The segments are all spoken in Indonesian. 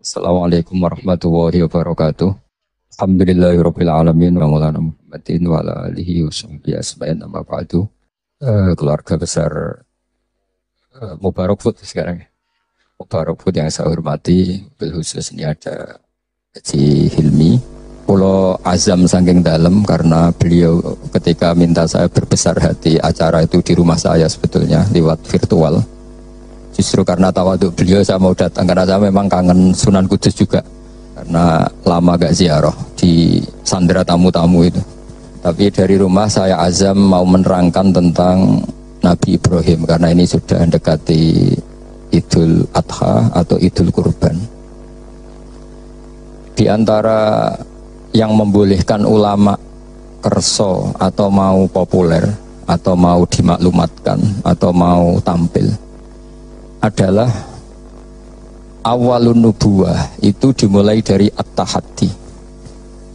Assalamualaikum warahmatullahi wabarakatuh. Alhamdulillahirabbil alamin wa maulana Muhammadin wa ala alihi wa sahbihi asma'in amma ba'du. Keluarga besar Mubarak Food sekarang ya. Mubarak Food yang saya hormati, bil khusus ini ada Haji Hilmi. Pulau azam saking dalam karena beliau ketika minta saya berbesar hati acara itu di rumah saya sebetulnya lewat virtual. Justru karena tawaduk beliau saya mau datang karena saya memang kangen Sunan Kudus juga karena lama gak ziarah di sandera tamu-tamu itu. Tapi dari rumah saya azam mau menerangkan tentang Nabi Ibrahim karena ini sudah mendekati Idul Adha atau Idul Kurban. Di antara yang membolehkan ulama kerso atau mau populer atau mau dimaklumatkan atau mau tampil adalah awalun nubuwah itu dimulai dari at-tahaddi.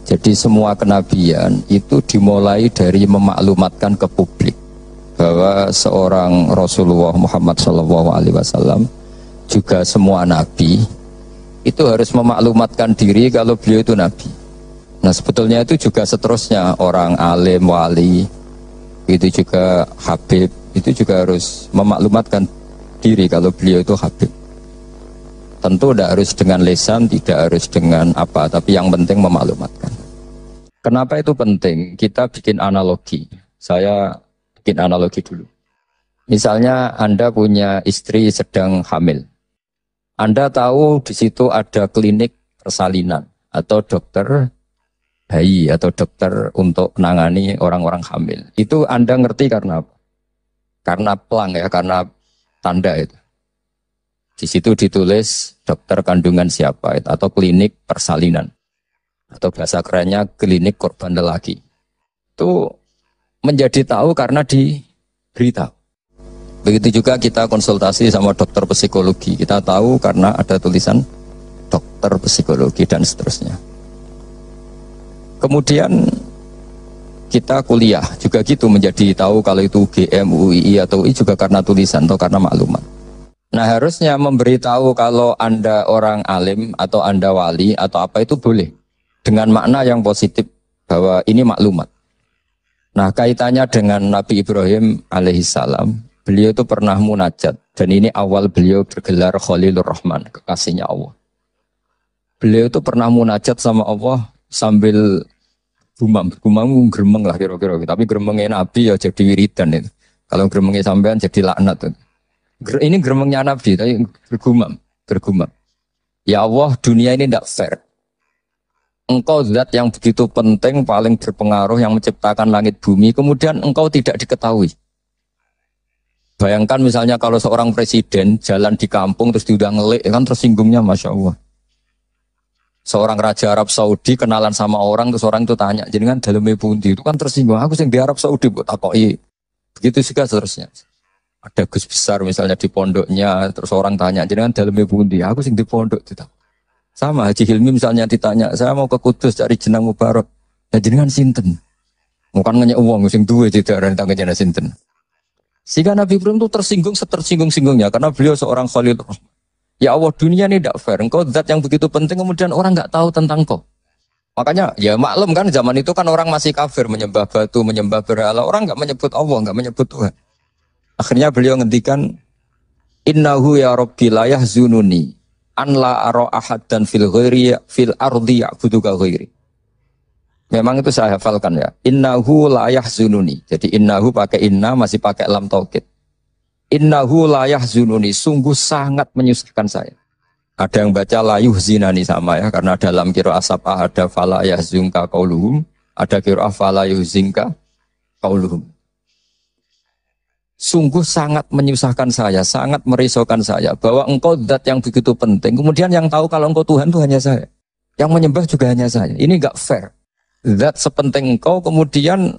Jadi semua kenabian itu dimulai dari memaklumatkan ke publik bahwa seorang Rasulullah Muhammad SAW juga semua nabi itu harus memaklumatkan diri kalau beliau itu nabi. Nah sebetulnya itu juga seterusnya orang alim, wali, itu juga habib, itu juga harus memaklumatkan diri kalau beliau itu habib. Tentu tidak harus dengan lisan, tidak harus dengan apa, tapi yang penting memaklumatkan. Kenapa itu penting? Kita bikin analogi. Saya bikin analogi dulu. Misalnya Anda punya istri sedang hamil. Anda tahu di situ ada klinik persalinan atau dokter bayi atau dokter untuk menangani orang-orang hamil. Itu Anda ngerti karena apa? Karena plang ya, karena tanda itu. Di situ ditulis dokter kandungan siapa itu, atau klinik persalinan. Atau bahasa kerennya klinik korban lelaki. Itu menjadi tahu karena diberitahu. Begitu juga kita konsultasi sama dokter psikologi. Kita tahu karena ada tulisan dokter psikologi dan seterusnya. Kemudian kita kuliah juga gitu menjadi tahu kalau itu UGM, UII atau UI juga karena tulisan atau karena maklumat. Nah harusnya memberitahu kalau Anda orang alim atau Anda wali atau apa itu boleh. Dengan makna yang positif bahwa ini maklumat. Nah kaitannya dengan Nabi Ibrahim alaihissalam, beliau itu pernah munajat. Dan ini awal beliau bergelar Khalilur Rahman, kekasihnya Allah. Beliau itu pernah munajat sama Allah sambil gumam geremeng lah kira-kira. Tapi geremengnya Nabi ya jadi wiridan itu. Kalau geremengnya sampean jadi laknat itu. Ini geremengnya Nabi, tapi bergumam. Ya Allah, dunia ini tidak fair. Engkau zat yang begitu penting, paling berpengaruh, yang menciptakan langit bumi, kemudian engkau tidak diketahui. Bayangkan misalnya kalau seorang presiden jalan di kampung terus diundang ngelik, kan tersinggungnya Masya Allah. Seorang raja Arab Saudi kenalan sama orang, terus orang itu tanya, jadi kan dalamnya pundi, itu kan tersinggung. Aku sing di Arab Saudi, buat takoi. Begitu juga seterusnya. Ada Gus besar misalnya di pondoknya, terus orang tanya, jadi kan dalamnya pundi, aku sing di pondok. Sama Haji Hilmi misalnya ditanya, saya mau ke Kudus cari jenang Mubarak. Nah jenengan sinten? Bukan nanya uang, sing duwe tidak ada tangga jenang sinten. Sehingga Nabi Ibrahim itu tersinggung setersinggung-singgungnya karena beliau seorang Khalil. Ya Allah, dunia ini tidak fair. Engkau zat yang begitu penting kemudian orang nggak tahu tentang kau. Makanya ya maklum kan zaman itu kan orang masih kafir menyembah batu, menyembah berhala. Orang nggak menyebut Allah, nggak menyebut Tuhan. Akhirnya beliau ngendikan innahu ya rabbi la yahzununi an la ara ahad dan fil ghairi fil ardi ya'buduka ghairi. Memang itu saya hafalkan ya. Innahu la yahzununi. Jadi innahu pakai inna masih pakai lam taukid. Innahu la yahzununi, sungguh sangat menyusahkan saya. Ada yang baca la yuhzinani sama ya karena dalam qiraah sab'ah ada fala yahzunka qauluhum, ada qiraah fala yuhzinka qauluhum. Sungguh sangat menyusahkan saya, sangat merisaukan saya bahwa engkau zat yang begitu penting. Kemudian yang tahu kalau engkau Tuhan itu hanya saya. Yang menyembah juga hanya saya. Ini enggak fair. Zat sepenting engkau kemudian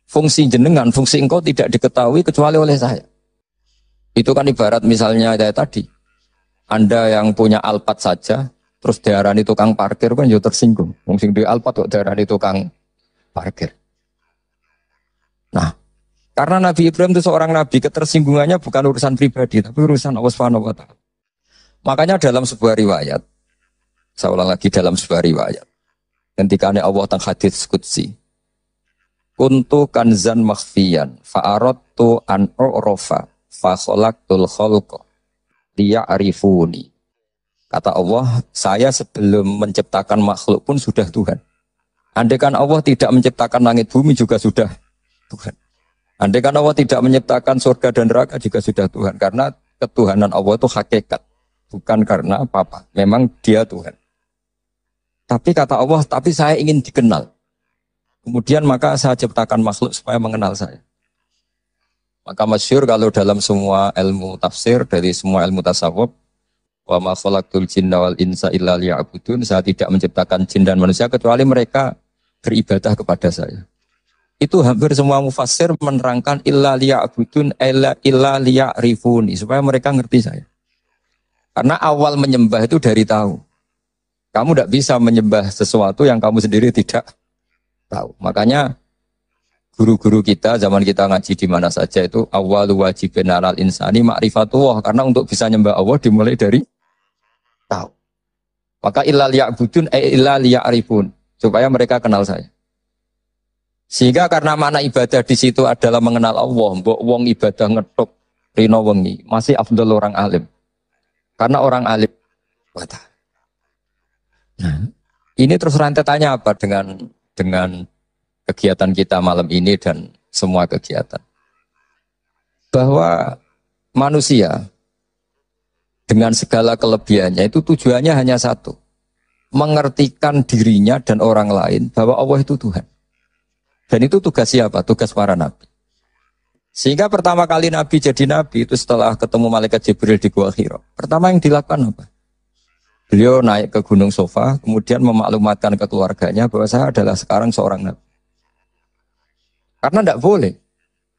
fungsi jenengan, fungsi engkau tidak diketahui kecuali oleh saya. Itu kan ibarat misalnya kayak tadi. Anda yang punya Alphard saja, terus diarani tukang parkir kan ya tersinggung. Wong sing duwe Alphard kok diarani tukang parkir. Nah, karena Nabi Ibrahim itu seorang nabi, ketersinggungannya bukan urusan pribadi, tapi urusan Allah Subhanahu wa taala. Makanya dalam sebuah riwayat, Saya ulang lagi dalam sebuah riwayat. Ketika Allah tang hadits qudsi. Kuntu kanzan makhfiyan fa'aradtu an u'rafa fa khalaqtul khalqa liya'rifuni. Kata Allah, saya sebelum menciptakan makhluk pun sudah Tuhan. Andaikan Allah tidak menciptakan langit bumi juga sudah Tuhan. Andaikan Allah tidak menciptakan surga dan neraka juga sudah Tuhan. Karena ketuhanan Allah itu hakikat. Bukan karena apa-apa. Memang dia Tuhan. Tapi kata Allah, tapi saya ingin dikenal. Kemudian maka saya ciptakan makhluk supaya mengenal saya. Maka masyhur kalau dalam semua ilmu tafsir, dari semua ilmu tasawuf, wa ma khalaqtul jinna wal insa illa liya'budun, saya tidak menciptakan jin dan manusia kecuali mereka beribadah kepada saya. Itu hampir semua mufassir menerangkan illa liya'budun illa liya'rifuni, supaya mereka ngerti saya. Karena awal menyembah itu dari tahu. Kamu tidak bisa menyembah sesuatu yang kamu sendiri tidak tahu. Makanya guru-guru kita zaman kita ngaji di mana saja itu awal wajibin alal insani ma'rifatullah, karena untuk bisa nyembah Allah dimulai dari tahu. Maka illa liya'budun illa liya'rifun, supaya mereka kenal saya. Sehingga karena makna ibadah di situ adalah mengenal Allah, mbok wong ibadah ngetuk rino wengi masih afdal orang alim. Karena orang alim wata. Nah, ini terus rentetannya apa dengan kegiatan kita malam ini dan semua kegiatan. Bahwa manusia dengan segala kelebihannya itu tujuannya hanya satu. Mengertikan dirinya dan orang lain bahwa Allah itu Tuhan. Dan itu tugas siapa? Tugas para nabi. Sehingga pertama kali nabi jadi nabi itu setelah ketemu malaikat Jibril di Gua Hira. Pertama yang dilakukan apa? Beliau naik ke Gunung Sofa, kemudian memaklumatkan ke keluarganya bahwa saya adalah sekarang seorang nabi. Karena tidak boleh.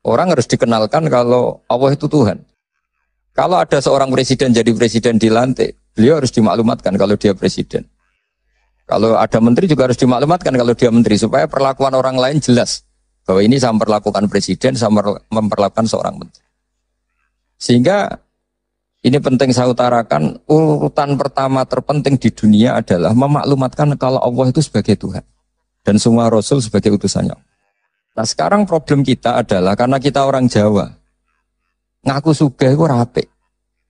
Orang harus dikenalkan kalau Allah itu Tuhan. Kalau ada seorang presiden jadi presiden dilantik, beliau harus dimaklumatkan kalau dia presiden. Kalau ada menteri juga harus dimaklumatkan kalau dia menteri, supaya perlakuan orang lain jelas. Bahwa ini saya memperlakukan presiden, saya memperlakukan seorang menteri. Sehingga ini penting saya utarakan, urutan pertama terpenting di dunia adalah memaklumatkan kalau Allah itu sebagai Tuhan. Dan semua Rasul sebagai utusannya. Nah sekarang problem kita adalah karena kita orang Jawa, ngaku sugih itu rapi,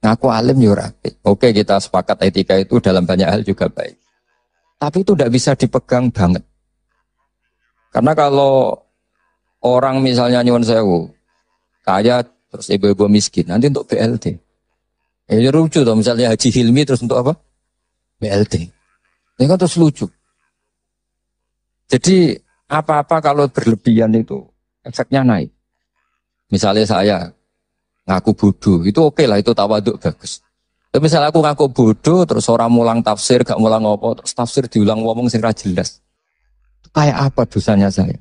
ngaku alim juga rapi. Oke, kita sepakat etika itu dalam banyak hal juga baik. Tapi itu tidak bisa dipegang banget. Karena kalau orang misalnya nyuwun sewu, kaya terus ibu-ibu miskin, nanti untuk BLT. Ya lucu tuh, misalnya Haji Hilmi terus untuk apa? BLT. Ini kan terus lucu. Jadi apa-apa kalau berlebihan itu efeknya naik. Misalnya saya ngaku bodoh, itu oke lah, itu tawaduk bagus. Tapi misalnya aku ngaku bodoh, terus orang mulang tafsir, gak mulang apa, terus tafsir diulang ngomong sing ra jelas. Itu kayak apa dosanya saya?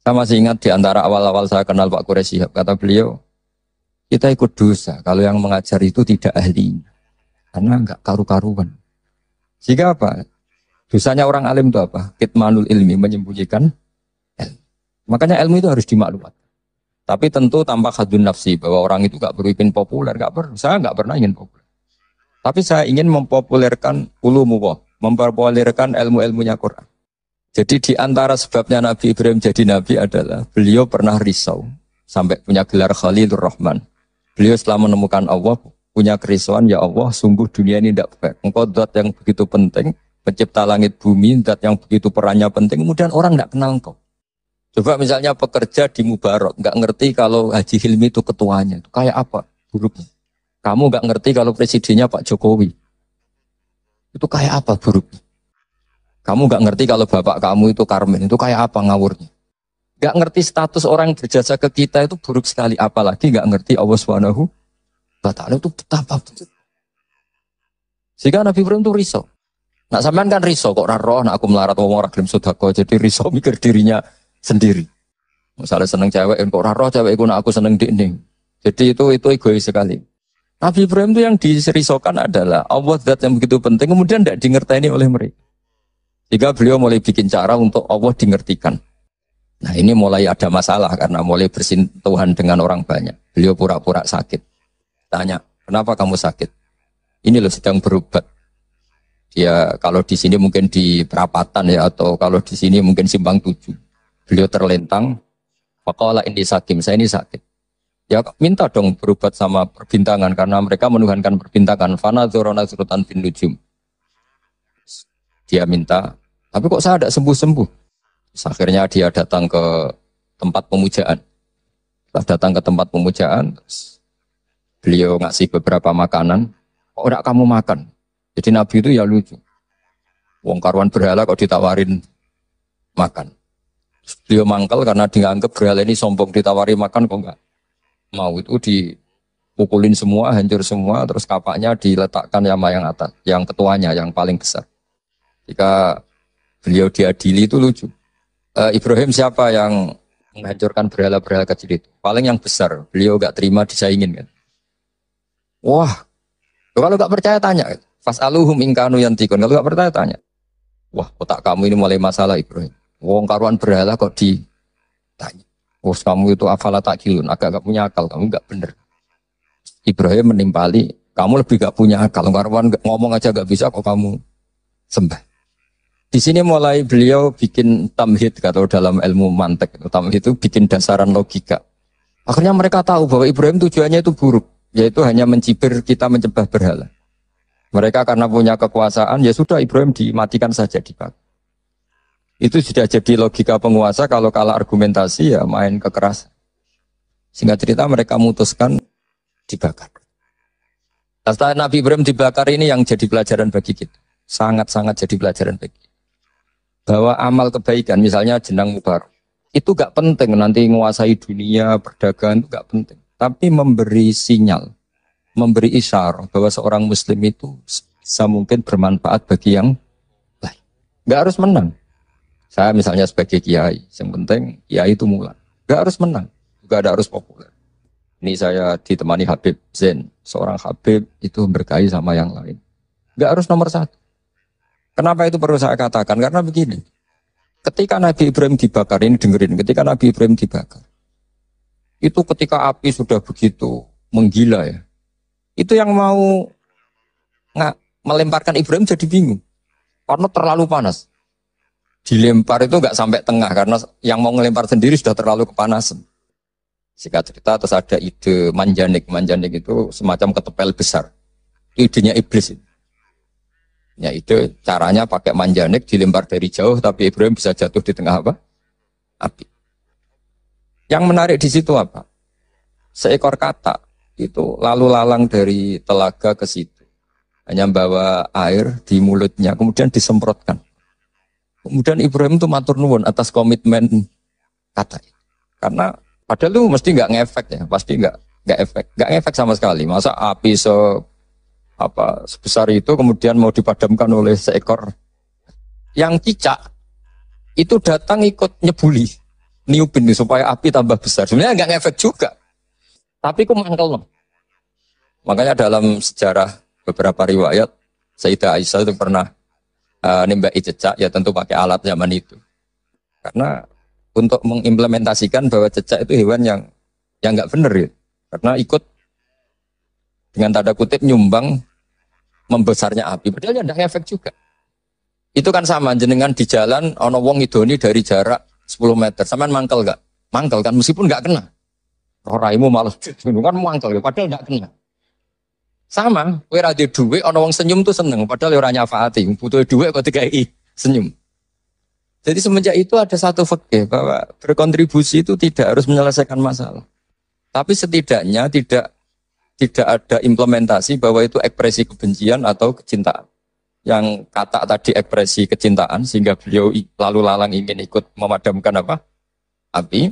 Saya masih ingat di antara awal-awal saya kenal Pak Quraisy Shihab, kata beliau, kita ikut dosa kalau yang mengajar itu tidak ahli. Karena enggak karu-karuan. Sehingga apa? Dosanya orang alim itu apa? Kitmanul ilmi, menyembunyikan ilmu. Makanya ilmu itu harus dimaklumatkan. Tapi tentu tanpa khadun nafsi, bahwa orang itu enggak perlu ingin populer, enggak perlu. Saya enggak pernah ingin populer. Tapi saya ingin mempopulerkan ulumullah, mempopulerkan ilmu-ilmunya Quran. Jadi di antara sebabnya Nabi Ibrahim jadi Nabi adalah beliau pernah risau sampai punya gelar Khalilur Rahman. Beliau setelah menemukan Allah punya kerisauan, ya Allah sungguh dunia ini tidak baik. Engkau zat yang begitu penting, pencipta langit bumi, zat yang begitu perannya penting, kemudian orang tidak kenal engkau. Coba misalnya pekerja di Mubarak, nggak ngerti kalau Haji Hilmi itu ketuanya, itu kayak apa buruknya. Kamu nggak ngerti kalau presidennya Pak Jokowi, itu kayak apa buruknya. Kamu nggak ngerti kalau bapak kamu itu Karmen, itu kayak apa ngawurnya. Nggak ngerti status orang yang berjasa ke kita itu buruk sekali, apalagi nggak ngerti Allah Subhanahu wa Ta'ala itu betapa betul. Sehingga Nabi Ibrahim itu risau. Nah sampean kan risau kok roh, nak aku melarat ngomong ora gelem sedekah, jadi risau mikir dirinya sendiri. Misalnya seneng cewek, kok roh cewek nak aku seneng dinding. Jadi itu egois sekali. Nabi Ibrahim itu yang dirisaukan adalah Allah zat yang begitu penting, kemudian tidak dingerteni oleh mereka. Sehingga beliau mulai bikin cara untuk Allah dingertikan. Nah ini mulai ada masalah karena mulai bersentuhan dengan orang banyak. Beliau pura-pura sakit. Tanya, kenapa kamu sakit? Ini loh sedang berobat. Dia kalau di sini mungkin di perapatan ya, atau kalau di sini mungkin simpang 7. Beliau terlentang, faqala inni sakim, saya ini sakit. Ya minta dong berobat sama perbintangan karena mereka menuhankan perbintangan. Fana dzurana zurutan fin nujum. Dia minta, tapi kok saya tidak sembuh-sembuh. Akhirnya dia datang ke tempat pemujaan. Setelah datang ke tempat pemujaan, beliau ngasih beberapa makanan. Kok enggak kamu makan? Jadi Nabi itu ya lucu. Wong karuan berhala kok ditawarin makan. Terus beliau mangkel karena dianggap berhala ini sombong, ditawari makan kok enggak mau. Itu dipukulin semua, hancur semua, terus kapaknya diletakkan sama yang atas, yang ketuanya, yang paling besar. Jika beliau diadili itu lucu. Ibrahim siapa yang menghancurkan berhala-berhala kecil itu? Paling yang besar. Beliau enggak terima disaingin kan. Wah, kalau enggak percaya tanya. Fas'aluhum ingkanu yantikun. Kalau enggak percaya tanya. Wah, otak kamu ini mulai masalah Ibrahim. Wong karuan berhala kok ditanya. Wah, kamu itu afala takilun, agak punya akal, kamu enggak bener. Ibrahim menimpali, kamu lebih enggak punya akal. Karuan ngomong aja enggak bisa kok kamu sembah. Di sini mulai beliau bikin tamhid, kalau dalam ilmu mantek. Tamhid itu bikin dasaran logika. Akhirnya mereka tahu bahwa Ibrahim tujuannya itu buruk, yaitu hanya mencibir kita menyembah berhala. Mereka karena punya kekuasaan, ya sudah Ibrahim dimatikan saja dibakar. Itu sudah jadi logika penguasa, kalau kalah argumentasi ya main kekerasan. Singkat cerita mereka memutuskan dibakar. Setelah Nabi Ibrahim dibakar ini yang jadi pelajaran bagi kita. Sangat-sangat jadi pelajaran bagi kita. Bahwa amal kebaikan, misalnya jenang mubarak, itu gak penting nanti menguasai dunia, perdagangan itu gak penting. Tapi memberi sinyal, memberi isyarat bahwa seorang muslim itu bisa mungkin bermanfaat bagi yang lain. Gak harus menang. Saya misalnya sebagai kiai, yang penting kiai itu mulai. Gak harus menang, juga ada harus populer. Ini saya ditemani Habib Zain, seorang Habib itu berkahi sama yang lain. Gak harus nomor 1. Kenapa itu perlu saya katakan? Karena begini, ketika Nabi Ibrahim dibakar, ini dengerin, ketika Nabi Ibrahim dibakar, itu ketika api sudah begitu menggila ya, itu yang mau melemparkan Ibrahim jadi bingung. Karena terlalu panas. Dilempar itu nggak sampai tengah, karena yang mau ngelempar sendiri sudah terlalu kepanasan. Singkat cerita, terus ada ide manjanik. Manjanik itu semacam ketepel besar. Itu idenya iblis. Ya ide caranya pakai manjanik, dilempar dari jauh, tapi Ibrahim bisa jatuh di tengah apa? Api. Yang menarik di situ apa? Seekor katak itu lalu lalang dari telaga ke situ, hanya bawa air di mulutnya, kemudian disemprotkan. Kemudian Ibrahim itu matur nuwun atas komitmen katak. Karena padahal itu mesti nggak ngefek ya, pasti nggak ngefek sama sekali. Masa api sebesar itu kemudian mau dipadamkan oleh seekor yang cicak itu datang ikut nyebuli, niupin supaya api tambah besar. Sebenarnya nggak ngefek juga. Tapi aku mangkel loh. Makanya dalam sejarah beberapa riwayat, Sayyidah Aisyah itu pernah nembaki cecak, ya tentu pakai alat zaman itu. Karena untuk mengimplementasikan bahwa cecak itu hewan yang nggak benar ya. Karena ikut dengan tanda kutip nyumbang membesarnya api. Padahal ya nggak efek juga. Itu kan sama jenengan di jalan, ono wong idoni dari jarak 10 meter. Sampean mangkel nggak? Mangkel kan meskipun nggak kena. Raimu malah kan mangkel, padahal nggak kena. Sama, kowe ra duwe dhuwit ana wong senyum tuh seneng, padahal ora nyafaati, butuh dhuwit kok dikai senyum. Jadi semenjak itu ada satu fikih bahwa berkontribusi itu tidak harus menyelesaikan masalah. Tapi setidaknya tidak ada implementasi bahwa itu ekspresi kebencian atau kecintaan. Yang kata tadi ekspresi kecintaan sehingga beliau lalu lalang ingin ikut memadamkan api.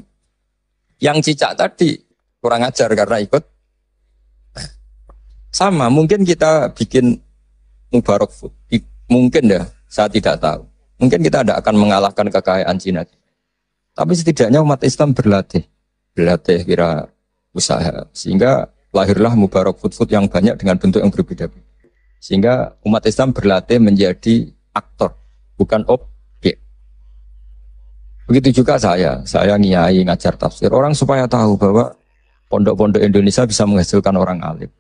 Yang cicak tadi kurang ajar karena ikut. Sama, mungkin kita bikin Mubarak Food. Mungkin ya, saya tidak tahu. Mungkin kita tidak akan mengalahkan kekayaan Cina. Tapi setidaknya umat Islam berlatih kira usaha. Sehingga lahirlah Mubarak Food yang banyak dengan bentuk yang berbeda. Sehingga umat Islam berlatih menjadi aktor, bukan objek. Begitu juga saya ngiyai ngajar tafsir. Orang supaya tahu bahwa pondok-pondok Indonesia bisa menghasilkan orang alim.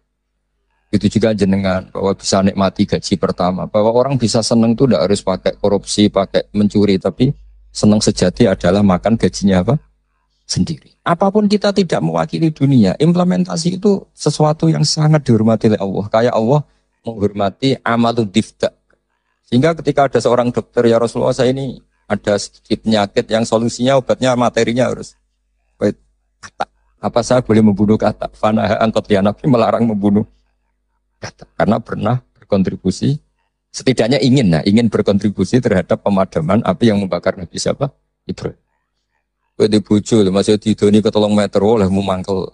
Itu juga jenengan bahwa bisa nikmati gaji pertama, bahwa orang bisa senang itu tidak harus pakai korupsi, pakai mencuri, tapi senang sejati adalah makan gajinya apa? Sendiri. Apapun kita tidak mewakili dunia, implementasi itu sesuatu yang sangat dihormati oleh Allah. Kayak Allah menghormati amalud difta. Sehingga ketika ada seorang dokter, ya Rasulullah saya ini ada sedikit penyakit yang solusinya obatnya materinya harus kata. Apa saya boleh membunuh kata? Fanaha angkot ya Nabi melarang membunuh kata. Karena pernah berkontribusi, setidaknya ingin berkontribusi terhadap pemadaman api yang membakar Nabi siapa? Ibrahim. Di bojo masih didoni ke 3 meter oleh memangkel.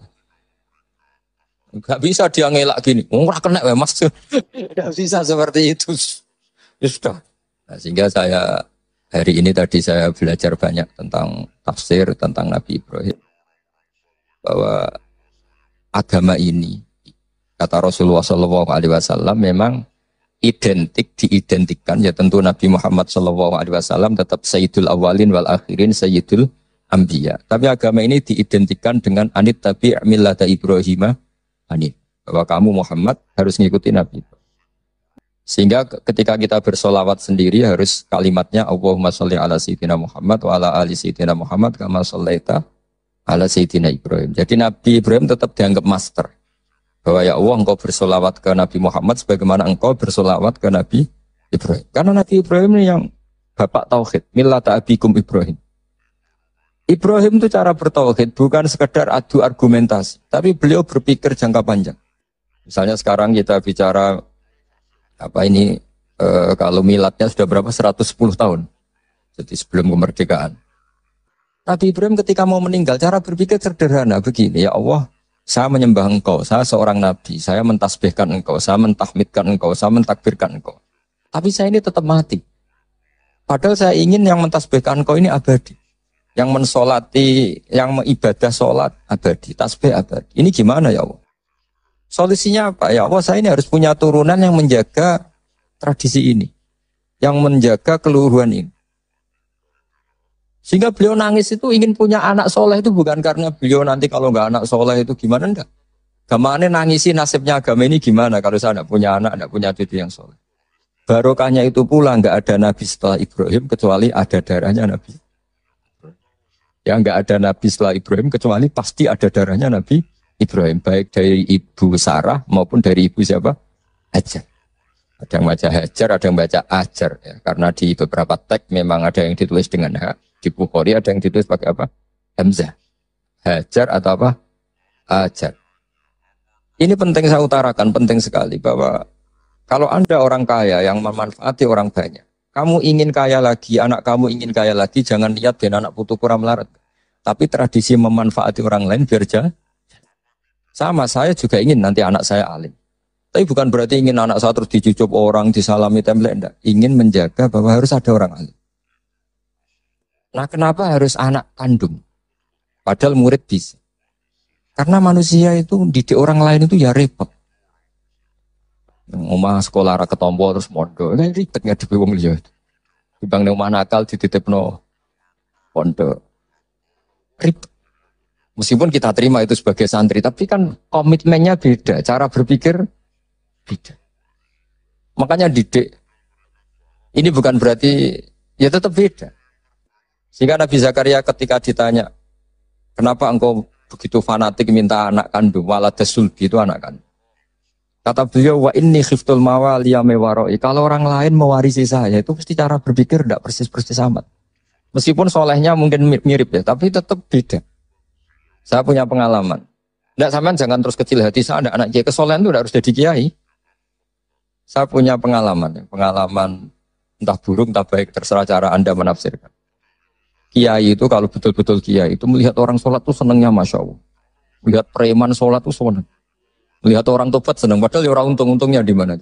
Gak bisa dia ngelak gini. Ora kena Mas. Gak bisa seperti itu. Ya sudah. Nah, sehingga saya hari ini tadi saya belajar banyak tentang tafsir tentang Nabi Ibrahim. Bahwa agama ini kata Rasulullah SAW memang diidentikan ya tentu Nabi Muhammad SAW tetap Sayyidul Awalin wal Akhirin Sayyidul Anbiya. Tapi agama ini diidentikan dengan anit tabi' millata Ibrahim hanif. Bahwa kamu Muhammad harus ngikuti Nabi. Sehingga ketika kita bersolawat sendiri harus kalimatnya Allahumma sholli ala sayyidina Muhammad wa ala ali sayyidina Muhammad kama shollaita ala sayyidina Ibrahim. Jadi Nabi Ibrahim tetap dianggap master. Bahwa ya Allah engkau bersolawat ke Nabi Muhammad sebagaimana engkau bersolawat ke Nabi Ibrahim. Karena Nabi Ibrahim ini yang bapak tauhid, millata abikum Ibrahim. Ibrahim itu cara bertauhid bukan sekedar adu argumentasi, tapi beliau berpikir jangka panjang. Misalnya sekarang kita bicara kalau miladnya sudah berapa? 110 tahun. Jadi sebelum kemerdekaan. Nabi Ibrahim ketika mau meninggal, cara berpikir sederhana begini, ya Allah, saya menyembah engkau, saya seorang nabi, saya mentasbihkan engkau, saya mentahmidkan engkau, saya mentakbirkan engkau. Tapi saya ini tetap mati. Padahal saya ingin yang mentasbihkan engkau ini abadi. Yang mensolati, yang mengibadah solat abadi, tasbih abadi. Ini gimana ya Allah? Solusinya apa? Ya Allah, saya ini harus punya turunan yang menjaga tradisi ini. Yang menjaga keluhuran ini. Sehingga beliau nangis itu ingin punya anak soleh itu bukan karena beliau nanti kalau nggak anak soleh itu gimana, enggak. Gamane nangisi nasibnya agama ini gimana kalau saya nggak punya anak, nggak punya cucu yang soleh. Barokahnya itu pula nggak ada nabi setelah Ibrahim kecuali ada darahnya Nabi. Ya nggak ada nabi setelah Ibrahim kecuali pasti ada darahnya Nabi Ibrahim. Baik dari ibu Sarah maupun dari ibu siapa? Hajar. Ada yang baca Hajar, ada yang baca Ajar. Ya. Karena di beberapa teks memang ada yang ditulis dengan H. Di Bukhari ada yang ditulis pakai apa? Hamzah. Hajar atau apa? Ajar. Ini penting saya utarakan, penting sekali bahwa kalau Anda orang kaya yang memanfaati orang banyak, kamu ingin kaya lagi, anak kamu ingin kaya lagi, jangan lihat dan anak putu kurang melarat. Tapi tradisi memanfaati orang lain biar jalan. Sama, saya juga ingin nanti anak saya alim. Tapi bukan berarti ingin anak saya terus dicucup orang, disalami template, enggak. Ingin menjaga bahwa harus ada orang alim. Nah, kenapa harus anak kandung? Padahal murid bisa. Karena manusia itu didik orang lain itu ya repot. Omah sekolah ra ketompo terus mondok. Kan ribet ngadepi wong liya. Dibang nang omah nakal dititipno pondok. Ribet. Meskipun kita terima itu sebagai santri, tapi kan komitmennya beda, cara berpikir beda. Makanya didik. Ini bukan berarti ya tetap beda. Sehingga Nabi Zakaria ketika ditanya, kenapa engkau begitu fanatik minta anak kandung, waladas sulbi itu anak kandung. Kata beliau, wa inni khiftul mawaliya mewaroi. Kalau orang lain mewarisi saya, itu pasti cara berpikir tidak persis-persis amat. Meskipun solehnya mungkin mirip ya, tapi tetap beda. Saya punya pengalaman. Tidak sampean jangan terus kecil hati, saya ada anak kiai. Kesolehan itu tidak harus jadi kiai. Saya punya pengalaman entah buruk, entah baik, terserah cara Anda menafsirkan. Kiai itu kalau betul-betul kiai itu melihat orang sholat tuh senengnya Masya Allah. Melihat preman sholat tuh seneng. Melihat orang tobat seneng. Padahal ya orang untung-untungnya di mana?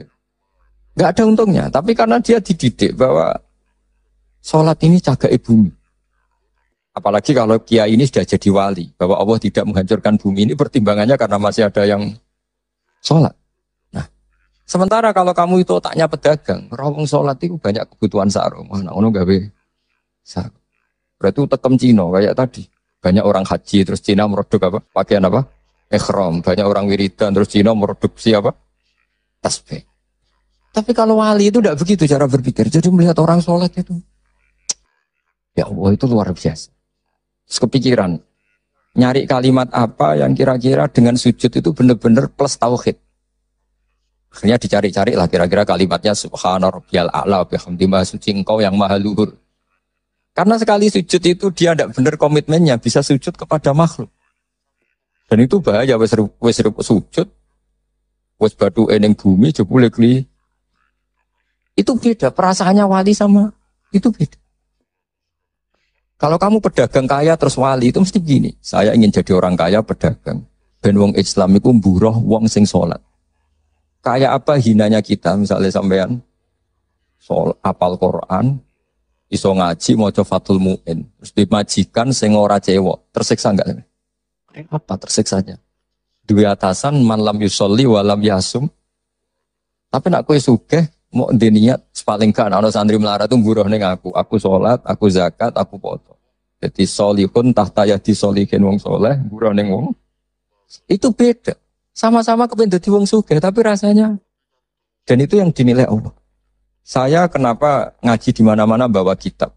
Gak ada untungnya. Tapi karena dia dididik bahwa sholat ini jagai bumi. Apalagi kalau kiai ini sudah jadi wali. Bahwa Allah tidak menghancurkan bumi ini pertimbangannya karena masih ada yang sholat. Nah, sementara kalau kamu itu otaknya pedagang. Rawang sholat itu banyak kebutuhan sarung. Nah, ono gawe sarung. Berarti tekem Cina kayak tadi. Banyak orang haji terus Cina merodok apa? Pakaian apa? Ikhram. Banyak orang wiridan terus Cina merodok siapa? tasbih. Tapi kalau wali itu tidak begitu cara berpikir. Jadi melihat orang sholat itu, ya Allah itu luar biasa. Terus kepikiran, nyari kalimat apa yang kira-kira dengan sujud itu benar-benar plus tauhid. Akhirnya dicari-cari lah kira-kira kalimatnya subhana rabbiyal a'la bihamdi maha suci engkau yang maha luhur. Karena sekali sujud itu dia tidak benar komitmennya bisa sujud kepada makhluk. Dan itu bahaya wis sujud wis batu eneng bumi jebule kli. Itu beda perasaannya wali sama itu beda. Kalau kamu pedagang kaya terus wali itu mesti gini. Saya ingin jadi orang kaya pedagang. Ben wong Islam iku mburoh wong sing salat. Kayak apa hinanya kita misalnya sampean apal Quran, iso ngaji maca Fathul Mu'in, terus dimajikan sing ora cewek, tersiksa enggak? Apa tersiksanya? Dua atasan man lam yusolli wa lam yasum. Tapi nak kowe sugih mau niat paling kan ana santri melarat tuh buruh ning aku salat, aku zakat, aku foto. Jadi solihun tahta yadi solihin wong soleh, buruh ning wong. Itu beda. Sama-sama kepengen dadi wong sugih tapi rasanya dan itu yang dinilai Allah. Saya kenapa ngaji di mana-mana bawa kitab?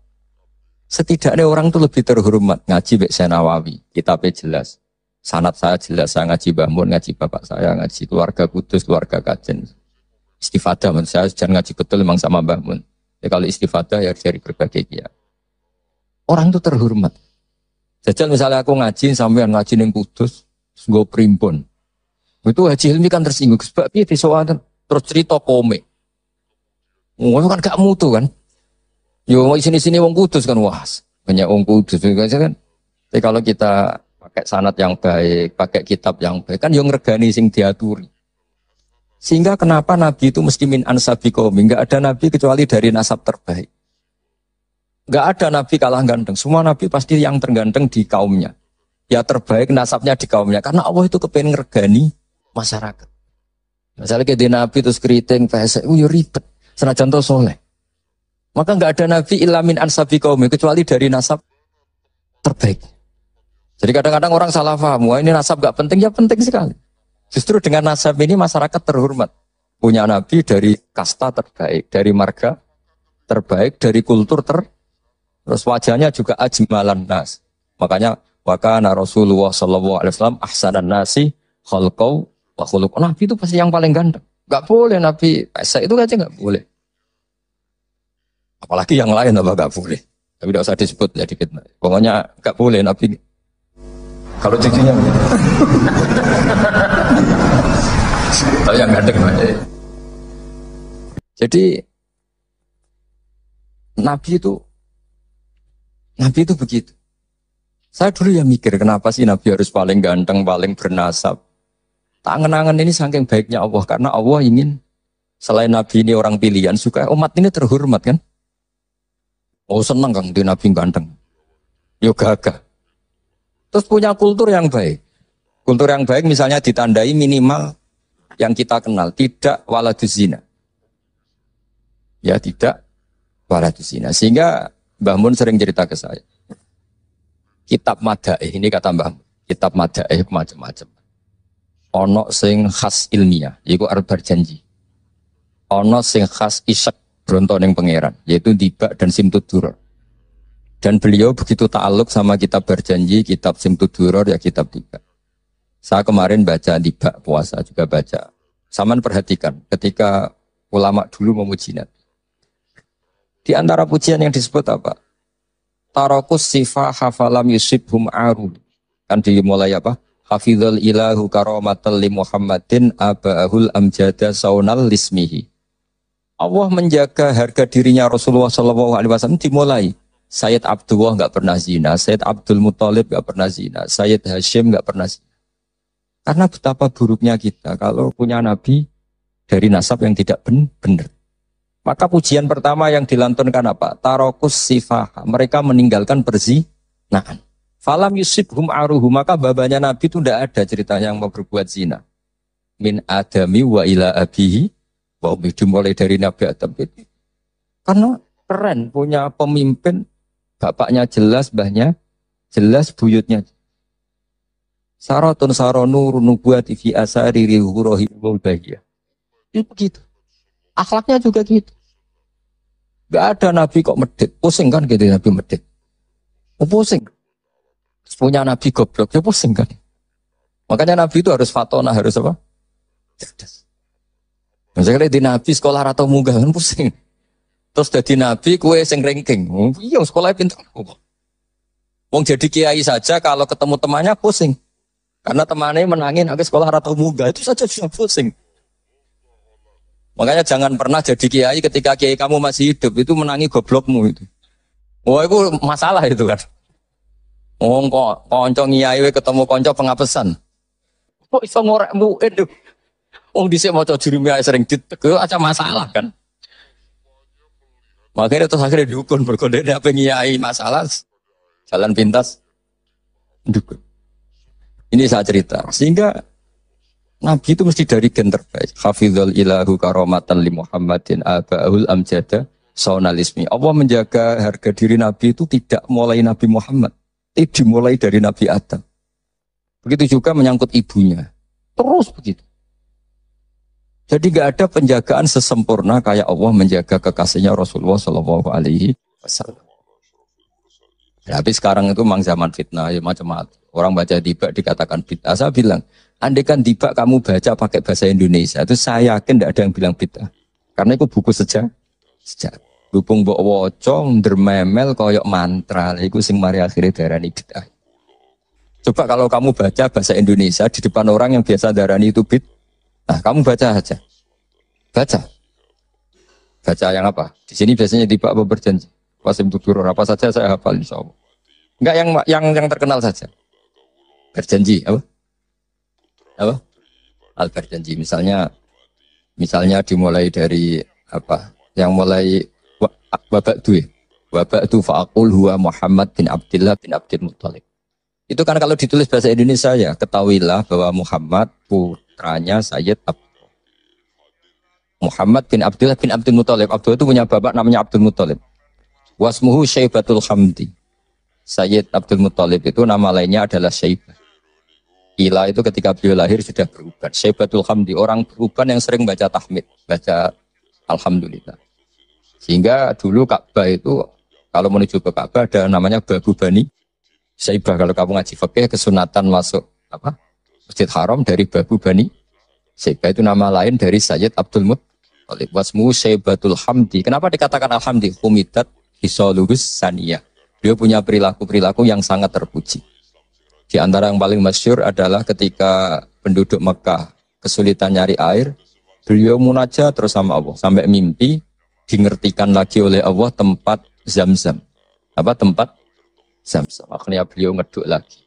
Setidaknya orang tuh lebih terhormat ngaji Mbak Nawawi, kitabnya jelas. Sanad saya jelas, saya ngaji Mbah Mun, ngaji bapak saya, ngaji keluarga Kudus, keluarga Kajen. Istifadah, saya jangan ngaji betul memang sama Mbah Mun. Ya kalau istifadah ya dari berbagai kiai. Orang itu terhormat. Jajal misalnya aku ngaji sampean ngaji ning Kudus, nggo primbon. Itu Haji Hilmi kan tersinggung sebab piye disowan terus cerita komik. Wong kan gak mutu kan. Yo sini-sini wong Kudus kan wah, banyak wong Kudus kan. Tapi kalau kita pakai sanad yang baik, pakai kitab yang baik kan yo ngregani sing diaturi. Sehingga kenapa Nabi itu mesti min ansabi qaumi? Enggak ada Nabi kecuali dari nasab terbaik. Enggak ada Nabi kalah ganteng. Semua Nabi pasti yang terganteng di kaumnya. Ya terbaik nasabnya di kaumnya. Karena Allah itu kepengen ngregani masyarakat. Misalnya kayak di Nabi terus keriting, pesek, yo ribet. Senajan to soleh. Maka enggak ada Nabi illa min ansabi qaumi kecuali dari nasab terbaik. Jadi kadang-kadang orang salah paham, wah ini nasab enggak penting, ya penting sekali. Justru dengan nasab ini masyarakat terhormat. Punya Nabi dari kasta terbaik, dari marga terbaik, dari kultur terus wajahnya juga ajmalan nas. Makanya wakana Rasulullah sallallahu alaihi wasallam ahsanan nasi khalqau wa khuluq. Nabi itu pasti yang paling ganteng. Enggak boleh Nabi pesek itu aja enggak boleh. Apalagi yang lain apa enggak boleh. Tapi tidak usah disebut ya dikit. Pokoknya enggak boleh Nabi. Kalau cucunya begitu. Tapi yang ganteng aja. Jadi Nabi itu begitu. Saya dulu ya mikir kenapa sih Nabi harus paling ganteng, paling bernasab. Tak angen-angen ini saking baiknya Allah karena Allah ingin selain Nabi ini orang pilihan supaya umat ini terhormat kan. Oh senang kan di Nabi ganteng. Yo gagah. Terus punya kultur yang baik. Kultur yang baik misalnya ditandai minimal yang kita kenal. Tidak waladuz zina. Ya tidak waladuz zina. Sehingga Mbah Mun sering cerita ke saya. Kitab Madaih, ini kata Mbah Mun. Kitab Madaih macam-macam. Ono sing khas ilmiah, yaitu arep berjanji. Ono sing khas isyek, bronto ning pangeran, yaitu Dibak dan Simtud Duror. Dan beliau begitu ta'aluk sama kitab berjanji, kitab Simtud Duror, ya kitab Dibak. Saya kemarin baca Dibak, puasa juga baca. Saman perhatikan, ketika ulama dulu memuji Nabi. Di antara pujian yang disebut apa? Tarokus sifah hafalam yusibhum arul. Kan dimulai apa? Hafidhul ilahu karomatal li Muhammadin abahul amjada saunal lismihi. Allah menjaga harga dirinya Rasulullah SAW dimulai. Sayyid Abdullah enggak pernah zina, Sayyid Abdul Muthalib enggak pernah zina, Sayyid Hashim enggak pernah zina. Karena betapa buruknya kita kalau punya nabi dari nasab yang tidak benar. Maka pujian pertama yang dilantunkan apa? Tarokus sifah. Mereka meninggalkan perzinahan. Falam yusibhum aruhu. Maka babanya nabi itu tidak ada ceritanya yang mau berbuat zina. Min adami wa ila abihi. Wa umidu mulai dari Nabi Adam itu. Karena keren punya pemimpin. Bapaknya jelas, mbahnya jelas, buyutnya. Saratun saronu nubuati fi asari rihurohi wal bahiyah. Itu begitu. Akhlaknya juga gitu. Gak ada nabi kok medit. Pusing kan gitu nabi medit. Oh, pusing. Punya nabi goblok, ya pusing kan. Makanya nabi itu harus fatona, harus apa? Cerdas. Misalnya di nabi sekolah atau munggah kan pusing. Terus jadi nabi kue sing ranking. Iya sekolah pintar. Wong jadi kiai saja kalau ketemu temannya pusing. Karena temannya menangin aku sekolah atau munggah itu saja sudah pusing. Makanya jangan pernah jadi kiai ketika kiai kamu masih hidup itu menangi goblokmu itu. Wah itu masalah itu kan. Wong kok konco kiai ketemu konco pengapesan. Kok iso ngorekmu itu. Wong dhisik maca jurumiyah sering diteguk aja masalah kan. Makanya terus akhirnya dukun berkode apa ngiyai masalah jalan pintas dukun. Ini saya cerita sehingga Nabi itu mesti dari gen terbaik. Hafizul ilahu karomatan li Muhammadin aba'ul amjada saunalismi. Allah menjaga harga diri Nabi itu tidak mulai Nabi Muhammad, tapi dimulai dari Nabi Adam. Begitu juga menyangkut ibunya. Terus begitu. Jadi gak ada penjagaan sesempurna kayak Allah menjaga kekasihnya Rasulullah Shallallahu Alaihi Wasallam. Tapi sekarang itu memang zaman fitnah, ya macam-macam. Orang baca tiba dikatakan bid'ah. Saya bilang, andai kan tiba kamu baca pakai bahasa Indonesia, itu saya yakin tidak ada yang bilang bid'ah. Karena itu buku sejarah. Hubung mbok waca ndermemel koyok mantra, itu sing mari akhire darani bid'ah. Coba kalau kamu baca bahasa Indonesia di depan orang yang biasa darani itu bid'ah. Nah, kamu baca aja. Baca. Baca yang apa? Di sini biasanya tiba apa berjanji. Wasim tutur apa saja saya hafal insyaallah. Enggak yang terkenal saja. Berjanji apa? Apa? Al berjanji misalnya dimulai dari apa? Yang mulai babak duwe. Babak tu faqul huwa Muhammad bin Abdullah bin Abdul Muthalib. Itu kan kalau ditulis bahasa Indonesia ya, ketahuilah bahwa Muhammad putranya Sayyid Muhammad bin Abdullah bin Abdul Muthalib. Abdullah itu punya bapak namanya Abdul Muthalib. Wasmuhu Syaibatul Hamdi. Sayyid Abdul Muthalib itu nama lainnya adalah Syaibah. Ila itu ketika beliau lahir sudah beruban. Syaibatul Hamdi, orang beruban yang sering baca tahmid, baca Alhamdulillah. Sehingga dulu Ka'bah itu kalau menuju ke Ka'bah ada namanya Babu Bani Syaibah. Kalau kamu ngaji fikih kesunatan masuk apa? Masjid Haram dari Babu Bani Syaibah, itu nama lain dari Sayyid Abdul Muthalib. Wasmu Syaibatul Hamdi. Kenapa dikatakan Alhamdi? Humidat Hisoluhus Saniyah. Beliau punya perilaku-perilaku yang sangat terpuji. Di antara yang paling masyhur adalah ketika penduduk Mekah kesulitan nyari air, beliau munajat terus sama Allah sampai mimpi dingertikan lagi oleh Allah tempat Zam-Zam. Apa tempat Zam-Zam? Akhirnya beliau ngeduk lagi.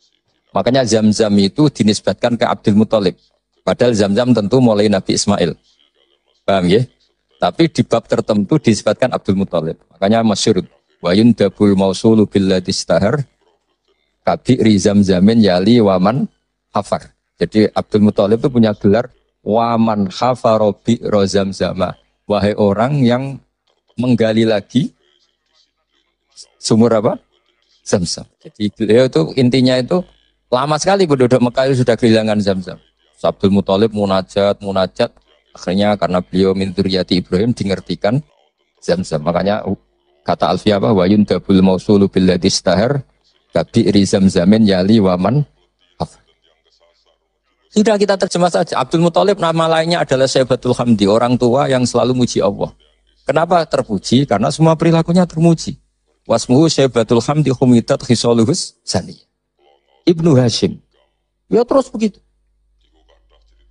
Makanya Zam-Zam itu dinisbatkan ke Abdul Muthalib. Padahal Zam-Zam tentu mulai Nabi Ismail. Paham ya? Tapi di bab tertentu disebutkan Abdul Muthalib. Makanya masyhur wa yundabul mausulu billadhi istahar kabi'ri Zam-Zamin yali waman hafar. Jadi Abdul Muthalib itu punya gelar waman hafarobi rozam-zama. Wahai orang yang menggali lagi sumur apa? Zam-Zam. Jadi beliau itu intinya itu lama sekali penduduk Mekah itu sudah kehilangan Zam-Zam. Abdul Muthalib munajat. Akhirnya karena beliau min dzurriyyati Ibrahim dingertikan Zam-Zam. Makanya kata Alfiyah apa? Wa yundabul mausulu billadhi istahar kabi'ri Zam-Zamin yali waman hafar. Sudah kita terjemah saja. Abdul Muthalib nama lainnya adalah Syaibatul Hamdi, orang tua yang selalu muji Allah. Kenapa terpuji? Karena semua perilakunya termuji. Wasmuhu Syaibatul Hamdi humidat hisoluhus saniyah. Ibnu Hashim. Ya terus begitu.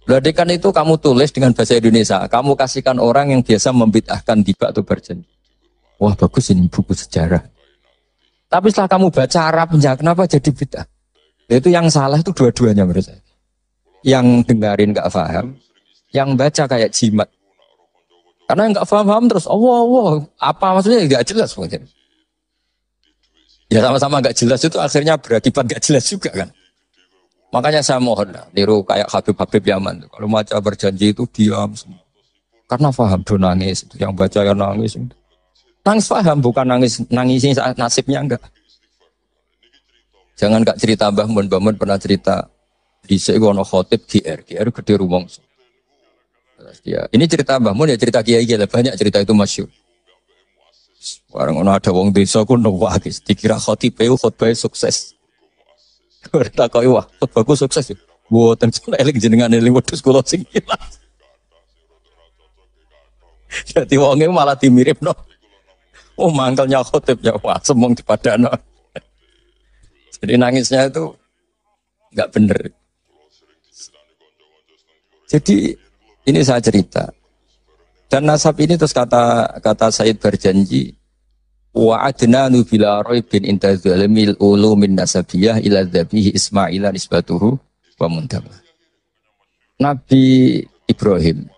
Beladikan itu kamu tulis dengan bahasa Indonesia. Kamu kasihkan orang yang biasa membid'ahkan tiba atau berjanji. Wah bagus ini buku sejarah. Tapi setelah kamu baca Arabnya, kenapa jadi bid'ah? Itu yang salah itu dua-duanya menurut saya. Yang dengarin gak paham, yang baca kayak jimat. Karena yang gak paham terus, Allah, apa maksudnya gak jelas mungkin. Ya sama-sama gak jelas itu akhirnya berakibat gak jelas juga kan. Makanya saya mohon niru kayak Habib Yaman. Kalau baca berjanji itu diam semua. Karena paham do nangis, itu yang baca yang nangis. Nangis paham bukan nangisin saat nasibnya enggak. Jangan gak cerita Mbah Mun pernah cerita di sekolah khotib GR gede rumong. Ya, ini cerita Mbah Mun ya cerita kiai lah banyak cerita itu masyhur. Orang ono ada wong desa ku nuwakis dikira khotibe khotbah sukses. Ora kok wah khotbahku sukses ya. Mboten eling jenengan eling wedhus kula sing ilang. Jadi wonge malah dimiripno. Oh mangkelnya khotib ya wah semong dipadano. Jadi nangisnya itu enggak bener. Jadi ini saya cerita. Dan nasab ini terus kata Said berjanji wa adnanu bila raibin inda zalimil ulumin nasabiyah ila dzabihi Ismaila nisbatuhu wa muntama. Nabi Ibrahim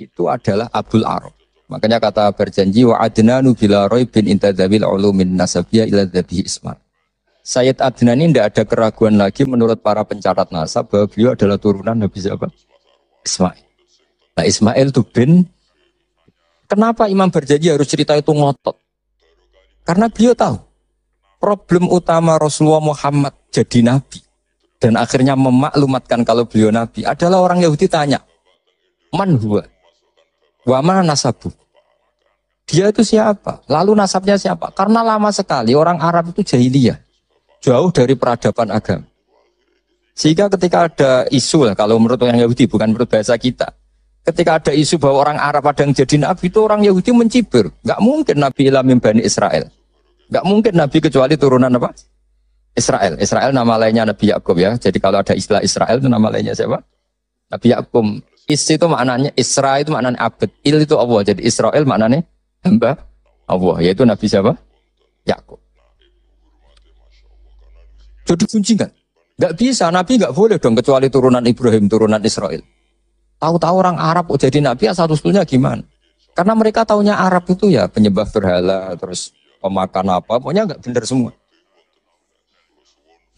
itu adalah Abul Arab. Makanya kata berjanji wa adnanu bila raibin inda dzabil ulumin nasabiyah ila dzabihi Ismail. Sayyid Adnan ini tidak ada keraguan lagi menurut para pencatat nasab bahwa beliau adalah turunan Nabi siapa? Ismail. Nah Ismail itu kenapa Imam berjanji harus cerita itu ngotot? Karena beliau tahu problem utama Rasulullah Muhammad jadi nabi dan akhirnya memaklumatkan kalau beliau nabi adalah orang Yahudi tanya, man huwa? Wa mana nasabu? Dia itu siapa? Lalu nasabnya siapa? Karena lama sekali orang Arab itu jahiliyah, jauh dari peradaban agama. Sehingga ketika ada isu lah, kalau menurut orang Yahudi bukan menurut bahasa kita. Ketika ada isu bahwa orang Arab ada yang jadi nabi itu orang Yahudi mencibir. Gak mungkin nabi ilamin Bani Israel. Gak mungkin nabi kecuali turunan apa? Israel. Israel nama lainnya Nabi Yakub ya. Jadi kalau ada istilah Israel itu nama lainnya siapa? Nabi Yakub. Is itu maknanya Isra itu maknanya abad. Il itu Allah. Jadi Israel maknanya hamba Allah. Yaitu Nabi siapa? Yakub. Jadi kuncingan. Gak bisa nabi gak boleh dong kecuali turunan Ibrahim, turunan Israel. Tahu-tahu orang Arab jadi nabi asal-usulnya gimana? Karena mereka taunya Arab itu ya penyembah berhala, terus pemakan apa, pokoknya nggak benar semua.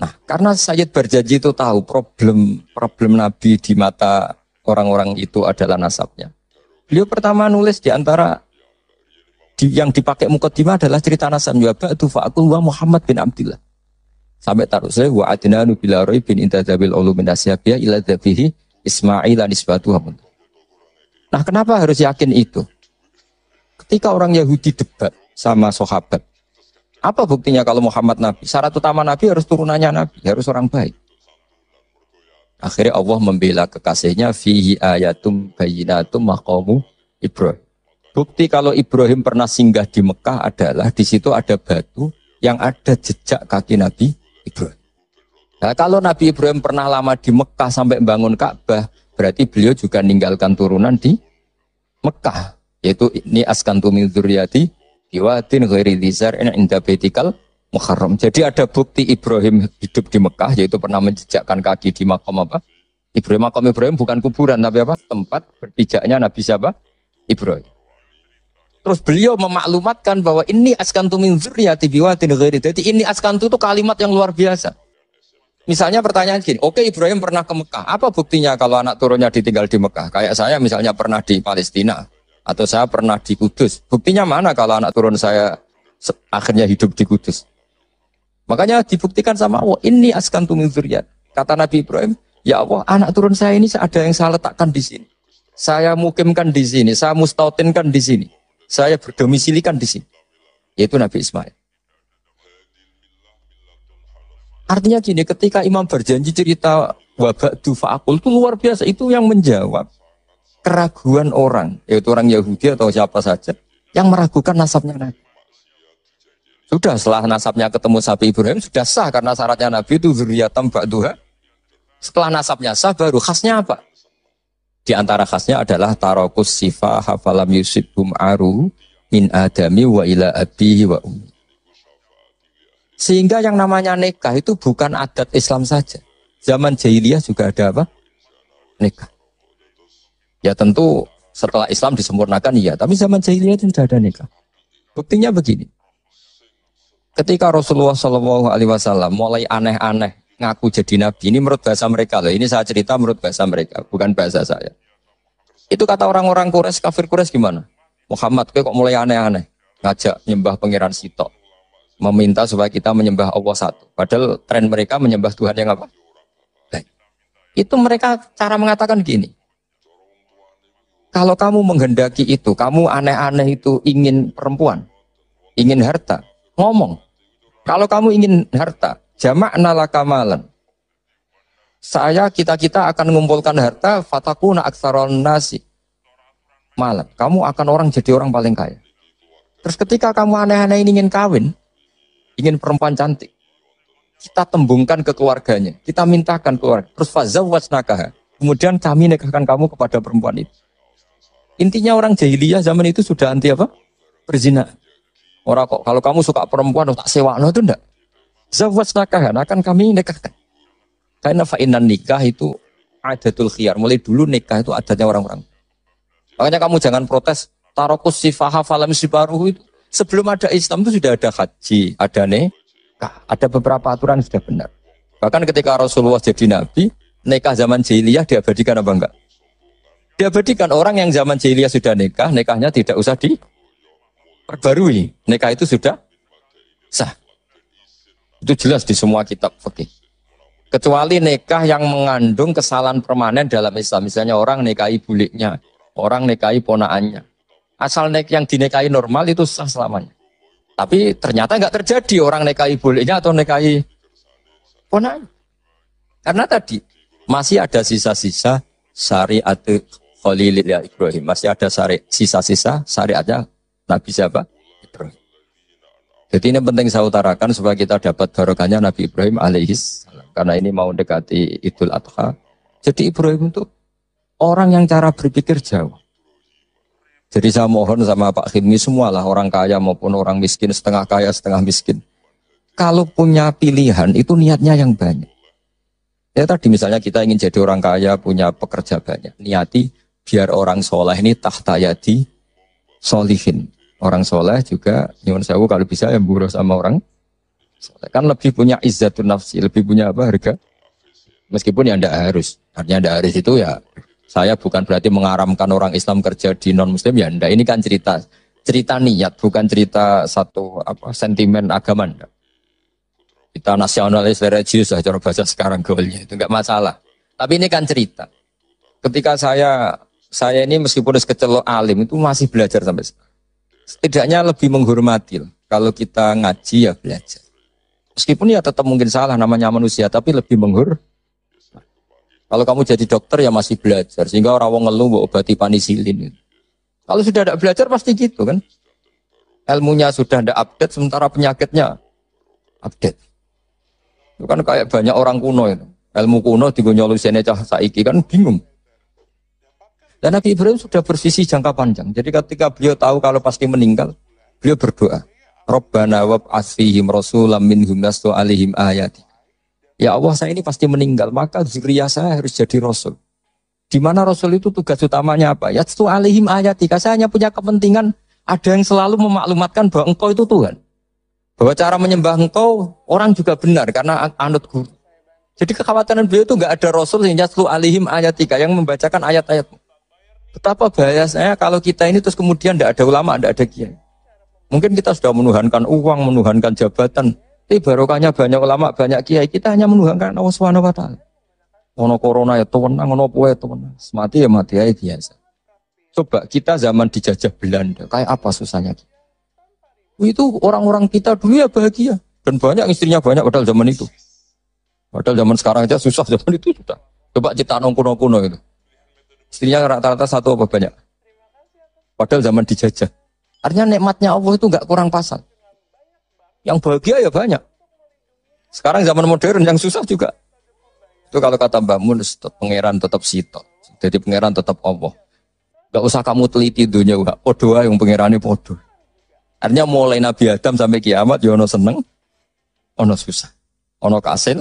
Nah, karena Sayyid berjanji itu tahu problem Nabi di mata orang-orang itu adalah nasabnya. Beliau pertama nulis di antara yang dipakai mukaddimah adalah cerita nasabnya Ba'du fa'akul wa Muhammad bin Abdillah. Sampai taruh saya wa adnanu bila raibin inda dzabil ulumin nasyabiyah ila dzabihi Ismail nisbatu hamun. Nah kenapa harus yakin itu? Ketika orang Yahudi debat sama sahabat, apa buktinya kalau Muhammad Nabi? Syarat utama Nabi harus turunannya Nabi, harus orang baik. Akhirnya Allah membela kekasihnya fihi ayatum bayyinatum maqamu Ibrahim. Bukti kalau Ibrahim pernah singgah di Mekah adalah di situ ada batu yang ada jejak kaki Nabi Ibrahim. Nah, kalau Nabi Ibrahim pernah lama di Mekah sampai bangun Ka'bah, berarti beliau juga meninggalkan turunan di Mekah. Yaitu ini askantu min dzurriyyati biwadin ghairi dzar'in inda baitikal muharram. Jadi ada bukti Ibrahim hidup di Mekah, yaitu pernah menjejakkan kaki di makam apa? Ibrahim. Makam Ibrahim bukan kuburan, tapi apa? Tempat berpijaknya Nabi siapa? Ibrahim. Terus beliau memaklumatkan bahwa ini askantu min dzurriyyati biwadin ghairi. Jadi ini askantu itu kalimat yang luar biasa. Misalnya pertanyaan gini, oke Ibrahim pernah ke Mekah, apa buktinya kalau anak turunnya ditinggal di Mekah? Kayak saya misalnya pernah di Palestina, atau saya pernah di Kudus. Buktinya mana kalau anak turun saya akhirnya hidup di Kudus? Makanya dibuktikan sama Allah, ini askantu min dzurriyyati. Kata Nabi Ibrahim, ya Allah anak turun saya ini ada yang saya letakkan di sini. Saya mukimkan di sini, saya mustautinkan di sini. Saya berdomisilikan di sini. Yaitu Nabi Ismail. Artinya gini, ketika Imam berjanji cerita waba'du fa'akul itu luar biasa. Itu yang menjawab keraguan orang, yaitu orang Yahudi atau siapa saja, yang meragukan nasabnya Nabi. Sudah setelah nasabnya ketemu Sapi Ibrahim, sudah sah karena syaratnya Nabi itu dzurriyatam ba'duha. Setelah nasabnya sah, baru khasnya apa? Di antara khasnya adalah tarokus sifah hafalam yusibhum aru min adami wa ila abihi wa ummi. Sehingga yang namanya nikah itu bukan adat Islam saja. Zaman jahiliyah juga ada apa? Nikah. Ya tentu setelah Islam disempurnakan iya, tapi zaman jahiliyah itu sudah ada nikah. Buktinya begini. Ketika Rasulullah SAW mulai aneh-aneh ngaku jadi nabi, ini menurut bahasa mereka loh. Ini saya cerita menurut bahasa mereka, bukan bahasa saya. Itu kata orang-orang Quraisy, kafir Quraisy gimana? Muhammad kok mulai aneh-aneh, ngajak nyembah pangeran Sitok. Meminta supaya kita menyembah Allah satu. Padahal tren mereka menyembah Tuhan yang apa? Baik. Itu mereka cara mengatakan gini. Kalau kamu menghendaki itu, kamu aneh-aneh itu ingin perempuan, ingin harta, ngomong. Kalau kamu ingin harta, jama'na laka malan. Kita akan mengumpulkan harta, fatakuna aksaron nasi malan. Kamu akan orang jadi orang paling kaya. Terus ketika kamu aneh-aneh ingin kawin, ingin perempuan cantik, kita tembungkan ke keluarganya, kita mintakan keluarga. Terus fazawwajnakaha. Kemudian kami nikahkan kamu kepada perempuan itu. Intinya orang jahiliyah zaman itu sudah anti apa? Berzina. Orang kok kalau kamu suka perempuan tak sewakno itu enggak. Zawwajnakaha akan kami nikahkan. Karena fa'inan nikah itu adatul khiyar. Mulai dulu nikah itu adatnya orang-orang. Makanya kamu jangan protes tarokus sifaha falam sibaruhu itu. Sebelum ada Islam itu sudah ada haji, ada nikah, ada beberapa aturan yang sudah benar. Bahkan ketika Rasulullah jadi nabi, nikah zaman jahiliyah diabadikan apa enggak? Diabadikan. Orang yang zaman jahiliyah sudah nikah, nikahnya tidak usah diperbarui. Nikah itu sudah sah. Itu jelas di semua kitab fikih. Kecuali nikah yang mengandung kesalahan permanen dalam Islam. Misalnya orang nikahi buliknya, orang nikahi ponaannya. Asal yang dinikahi normal itu sah selamanya. Tapi ternyata nggak terjadi orang nikahi buliknya atau nikahi ponaannya. Karena tadi masih ada sisa-sisa syariat Khalilillah Ibrahim. Masih ada sisa-sisa syariatnya Nabi siapa? Ibrahim. Jadi ini penting saya utarakan supaya kita dapat barokahnya Nabi Ibrahim alaihis. Karena ini mau dekati Idul Adha. Jadi Ibrahim itu orang yang cara berpikir jauh. Jadi saya mohon sama Pak Khidmi semualah orang kaya maupun orang miskin, setengah kaya setengah miskin. Kalau punya pilihan itu niatnya yang banyak. Ya tadi misalnya kita ingin jadi orang kaya, punya pekerja banyak. Niati biar orang soleh ini tahta yadi solihin. Orang soleh juga nyuwun sewu kalau bisa yang buruh sama orang soleh. Kan lebih punya izzatun nafsi, lebih punya apa harga. Meskipun ya tidak harus. Artinya tidak harus itu ya. Saya bukan berarti mengaramkan orang Islam kerja di non Muslim ya. Enggak. Ini kan cerita niat, bukan cerita satu apa sentimen agama. Enggak. Kita nasionalis religius lah cara bahasa sekarang goalnya itu enggak masalah. Tapi ini kan cerita. Ketika saya ini meskipun sekecil alim itu masih belajar sampai sekarang. Setidaknya lebih menghormati. Kalau kita ngaji ya belajar. Meskipun ya tetap mungkin salah namanya manusia, tapi lebih menghormati. Kalau kamu jadi dokter ya masih belajar, sehingga orang wong ngeluh mbok obati penisilin. Kalau sudah tidak belajar pasti gitu kan. Ilmunya sudah tidak update, sementara penyakitnya update. Itu kan kayak banyak orang kuno itu. Ilmu kuno digonyolusiane cah saiki kan bingung. Dan Nabi Ibrahim sudah bervisi jangka panjang. Jadi ketika beliau tahu kalau pasti meninggal, beliau berdoa. Rabbana wab'ats fihim rasulam minhum yatlu 'alaihim ayati. Ya Allah, saya ini pasti meninggal, maka zuriyah saya harus jadi rasul. Di mana rasul itu tugas utamanya apa? Yatlu 'alaihim ayati. Saya hanya punya kepentingan ada yang selalu memaklumatkan bahwa engkau itu Tuhan. Bahwa cara menyembah engkau orang juga benar karena anut guru. Jadi kekhawatiran beliau itu enggak ada rasul yang yatlu 'alaihim ayatika yang membacakan ayat-ayat. Betapa bahayanya kalau kita ini terus kemudian tidak ada ulama, tidak ada kiai. Mungkin kita sudah menuhankan uang, menuhankan jabatan. Tapi barokahnya banyak ulama, banyak kiai. Kita hanya menuhankan Allah Subhanahu wa taala. Ono corona ya tenang, ono poe tenang. Mati ya mati aja biasa. Coba kita zaman dijajah Belanda, kayak apa susahnya kita? Itu orang-orang kita dulu ya bahagia. Dan banyak istrinya banyak padahal zaman itu. Padahal zaman sekarang aja susah, zaman itu sudah. Coba kita kuno-kuno itu. Istrinya rata-rata satu apa banyak? Padahal zaman dijajah. Artinya nikmatnya Allah itu enggak kurang pasal. Yang bahagia ya banyak. Sekarang zaman modern yang susah juga. Itu kalau kata Mbah Mun, pangeran tetap sitok. Jadi pangeran tetap Allah. Enggak usah kamu teliti dunia, podo yang pangerane podo. Artinya mulai Nabi Adam sampai kiamat ya ono seneng, ono susah. Ono kasil,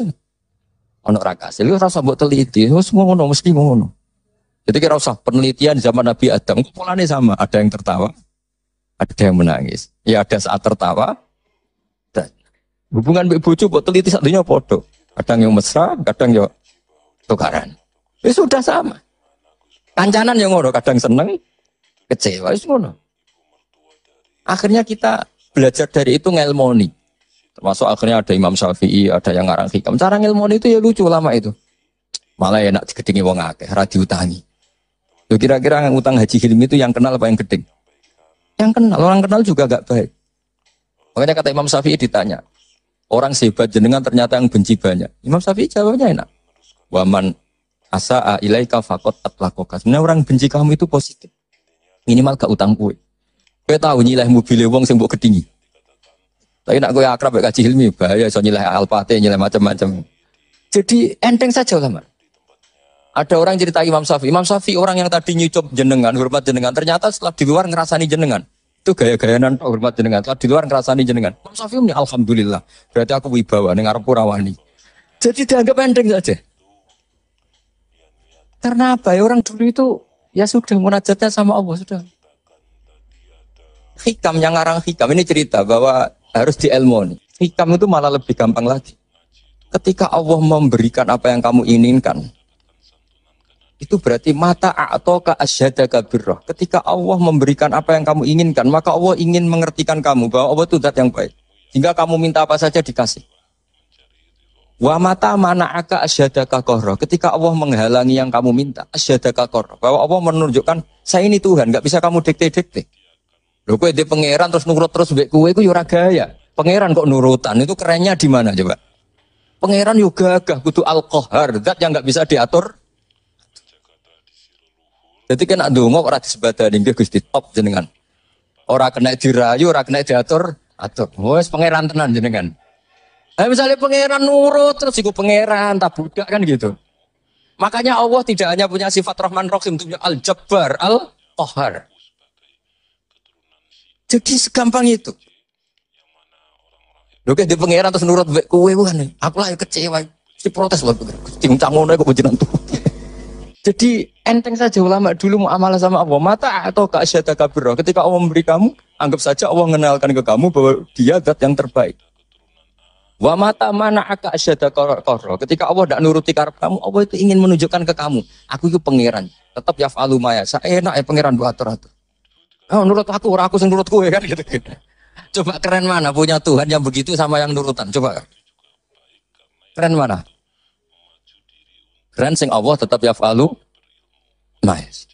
ono ra kasil. Itu rasa mbok teliti, semua ngono mesti ngono. Jadi kira usah penelitian zaman Nabi Adam, polanya sama, ada yang tertawa, ada yang menangis. Ya ada saat tertawa. Hubungan mbek bojo mbok teliti satunya podo. Kadang yang mesra, kadang yang tukaran. Ya sudah sama. Kancanan yang ngono, kadang seneng, kecewa, itu ngono. Akhirnya kita belajar dari itu ngelmoni. Termasuk akhirnya ada Imam Syafi'i, ada yang ngarang hikam. Cara ngelmoni itu ya lucu lama itu. Malah enak digedingi wong akeh, ra diutangi. Loh, kira-kira yang utang Haji Hilmi itu yang kenal apa yang gedeng? Yang kenal, orang kenal juga gak baik. Makanya kata Imam Syafi'i ditanya, orang sehebat jenengan ternyata yang benci banyak. Imam Syafi'i jawabnya enak. Waman asa'a ilaika faqad atlaqaka. Sebenarnya orang benci kamu itu positif. Minimal gak utang kue. Kue tahu nyilah mobil wong sing mbok gedingi. Tapi nak kue akrab mek Haji Hilmi bahaya iso nyilah Alphate, nyilah macam-macam. Jadi enteng saja ulama. Ada orang cerita Imam Syafi'i orang yang tadi nyucup jenengan, hormat jenengan, ternyata setelah di luar ngerasani jenengan. Itu gaya-gayaan hormat jenengan, setelah di luar ngerasani jenengan. Imam Syafi'i ini alhamdulillah, berarti aku wibawa, ini ngarep rawani. Jadi dianggap enteng saja. Karena apa ya, orang dulu itu ya sudah munajatnya sama Allah, sudah. Hikam yang ngarang hikam, ini cerita bahwa harus diilmoni. Hikam itu malah lebih gampang lagi. Ketika Allah memberikan apa yang kamu inginkan, itu berarti mata a'toka asyhadaka birrah. Ketika Allah memberikan apa yang kamu inginkan, maka Allah ingin mengertikan kamu bahwa Allah itu zat yang baik. Sehingga kamu minta apa saja dikasih. Wa mata mana'aka asyhadaka qarra. Ketika Allah menghalangi yang kamu minta, asyhadaka qarra. Bahwa Allah menunjukkan, saya ini Tuhan, enggak bisa kamu dikte-dikte. Lho kowe di pangeran terus nurut terus mbek kowe iku yo ora gaya. Pangeran kok nurutan, itu kerennya di mana coba? Pangeran yo gagah kudu al-qahar, zat yang enggak bisa diatur. Jadi kan nak ndonga ora disebadani nggih Gusti top jenengan. Ora kena dirayu, ora kena diatur, atur. Wes pangeran tenan jenengan. Misalnya pangeran nurut terus iku pangeran tak budak kan gitu. Makanya Allah tidak hanya punya sifat Rahman Rahim, punya Al-Jabbar, Al-Qahar. Jadi segampang itu. Lho di pangeran terus nurut mbek kowe kan. Aku lah kecewa. Si protes lho. Gusti ngono kok jenengan tuh. Jadi enteng saja ulama dulu muamalah sama Allah. Mata atau ka'asyadaka birrah. Ketika Allah memberi kamu, anggap saja Allah mengenalkan ke kamu bahwa dia zat yang terbaik. Wa mata mana'aka asyadaka qarra. Ketika Allah tidak nuruti karep kamu, Allah itu ingin menunjukkan ke kamu, aku itu pangeran. Tetap yaf'alu ma yasha. Enak ya pangeran buat atur-atur. Oh, nurut aku, ora aku sing nurut kowe kan gitu. Coba keren mana punya Tuhan yang begitu sama yang nurutan. Coba. Keren mana? Keren sing Allah tetap yaf'alu ma yasha.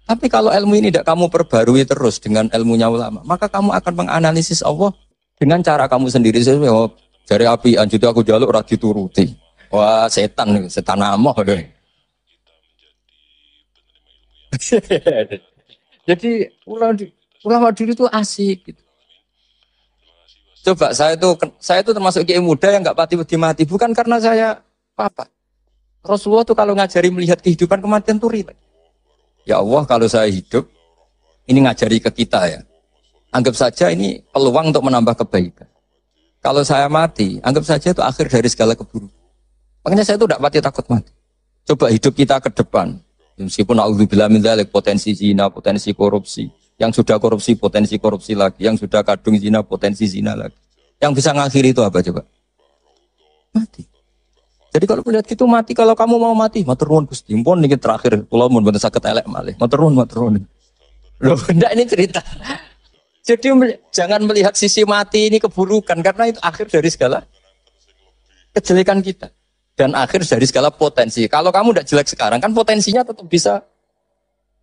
Tapi kalau ilmu ini tidak kamu perbarui terus dengan ilmunya ulama, maka kamu akan menganalisis Allah dengan cara kamu sendiri. Oh, dari api anjut aku jaluk ora dituruti. Wah, setan amoh. Jadi ulama dulu itu asik gitu. Coba saya itu termasuk kiai muda yang enggak mati bukan karena saya apa. Rasulullah tuh kalau ngajari melihat kehidupan kematian tuh rileks. Ya Allah, kalau saya hidup ini ngajari ke kita ya. Anggap saja ini peluang untuk menambah kebaikan. Kalau saya mati, anggap saja itu akhir dari segala keburukan. Makanya saya itu tidak mati takut mati. Coba hidup kita ke depan. Meskipun a'udzubillahi min dzalik, potensi zina, potensi korupsi. Yang sudah korupsi, potensi korupsi lagi. Yang sudah kadung zina, potensi zina lagi. Yang bisa ngakhiri itu apa coba? Mati. Jadi kalau melihat gitu mati, kalau kamu mau mati, matur nuwun Gusti. Mpun niki terakhir kula mun mboten saged elek malih. Matur nuwun. Loh, ndak ini cerita. Jadi jangan melihat sisi mati ini keburukan, karena itu akhir dari segala kejelekan kita dan akhir dari segala potensi. Kalau kamu udah jelek sekarang kan potensinya tetap bisa.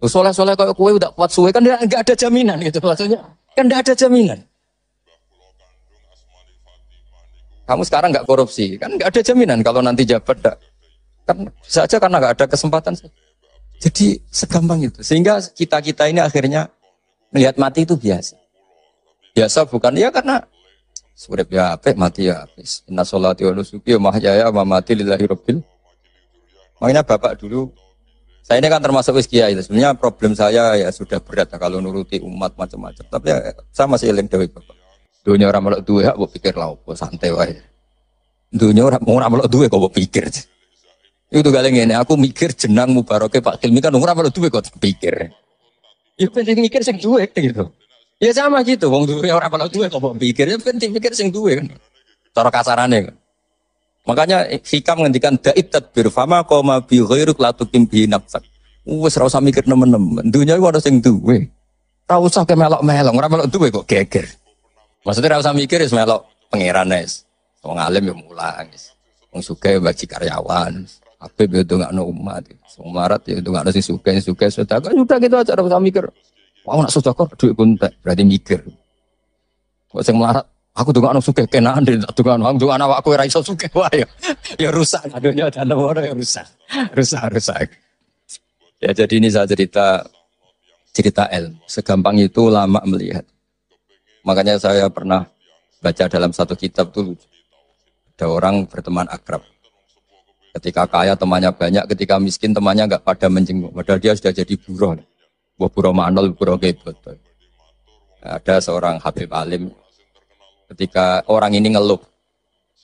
Soleh-soleh kayak kue udah kuat suwe kan nggak ada jaminan gitu maksudnya. Kan nggak ada jaminan. Kamu sekarang nggak korupsi, kan nggak ada jaminan kalau nanti jabat kan saja karena nggak ada kesempatan. Jadi segampang itu, sehingga kita ini akhirnya melihat mati itu biasa. Biasa bukan ya karena surip ya apik mati ya habis. Inna sholati wa nusuki wa mahyaya wa mamati lillahi rabbil. Makanya bapak dulu, saya ini kan termasuk wis kiai. Sebenarnya problem saya ya sudah berat kalau nuruti umat macam-macam. Tapi ya, saya masih eling dewe bapak. Dunia orang melok duwe kok pikir lah opo santai wae. Dunia orang melok duwe kok pikir. Itu gale ngene, aku mikir jenang mubaroke Pak Hilmi kan ora melok duwe kok pikir. Ya penting mikir sing duwe gitu. Ya sama gitu, wong duwe ora melok duwe kok pikir, ya penting mikir sing duwe kan. Cara kasarane kan. Makanya hikam ngendikan da'it tadbir fama qoma bi ghairuk la tuqim bi nafsak. Wis ora usah mikir nemen-nemen. Dunia iku ana sing duwe. Ora usah ke melok-melok, ora melok duwe kok geger. Maksudnya rasa mikir ya melok pangeran es, wong alim ya mulang, wong sugih bagi karyawan. Habib ya ndongakno umat. Wong melarat ya ndongakno sing sugih sedekah. Sudah gitu aja ora usah mikir. Wah nak sedekah duit kuntek, berarti mikir. Kok sing melarat aku ndongakno sugih kenaan dhewe tak ndongakno awakku ora iso sugih wae. Ya rusak dunia dan orang ya rusak. Rusak. Ya jadi ini saya cerita ilmu. Segampang itu lama melihat. Makanya saya pernah baca dalam satu kitab tuh ada orang berteman akrab. Ketika kaya temannya banyak, ketika miskin temannya enggak pada menjenguk. Padahal dia sudah jadi buruh. Buruh manol, buruh gebot. Ada seorang Habib alim. Ketika orang ini ngeluh,